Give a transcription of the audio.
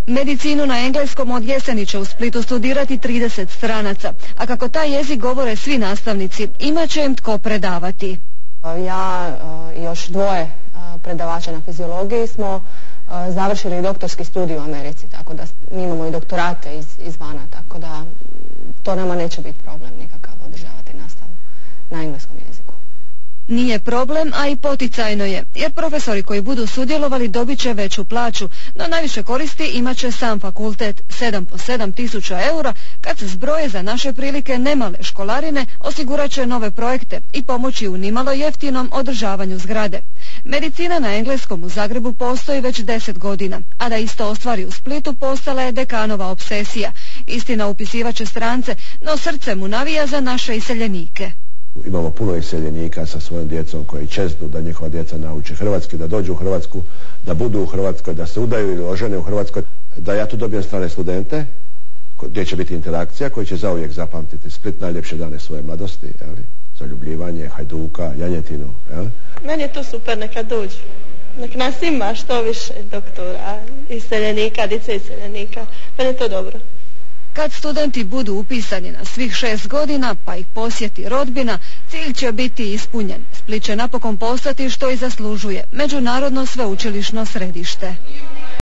Medicinu na engleskom od jeseni će u Splitu studirati 30 stranaca, a kako taj jezik govore svi nastavnici, imat će im tko predavati. Ja i još dvoje predavača na fiziologiji smo završili doktorski studij u Americi, tako da mi imamo i doktorate izvana, tako da to nama neće biti problem nikakav održavati nastavu na engleskom jeziku. Nije problem, a i poticajno je, jer profesori koji budu sudjelovali dobit će veću plaću, no najviše koristi imat će sam fakultet, 7 po 7.000 eura, kad se zbroje za naše prilike nemale školarine, osigurat će nove projekte i pomoći u nimalo jeftinom održavanju zgrade. Medicina na engleskom u Zagrebu postoji već 10 godina, a da isto ostvari u Splitu postala je dekanova obsesija. Istina, upisivat će strance, no srce mu navija za naše iseljenike. Imamo puno iseljenika sa svojom djecom koji čeznu da njihova djeca nauče hrvatski, da dođu u Hrvatsku, da budu u Hrvatskoj, da se udaju ili ožene u Hrvatskoj, da ja tu dobijem strane studente gdje će biti interakcija, koji će zauvijek zapamtiti Split, najljepše dane svoje mladosti, zaljubljivanje, Hajduka, janjetinu. Meni je to super, neka dođu. Nek nas ima što više doktora, iseljenika, dice iseljenika. Meni je to dobro. Kad studenti budu upisani na svih 6 godina, pa ih posjeti rodbina, cilj će biti ispunjen. Split će napokon postati što i zaslužuje, međunarodno sveučilišno središte.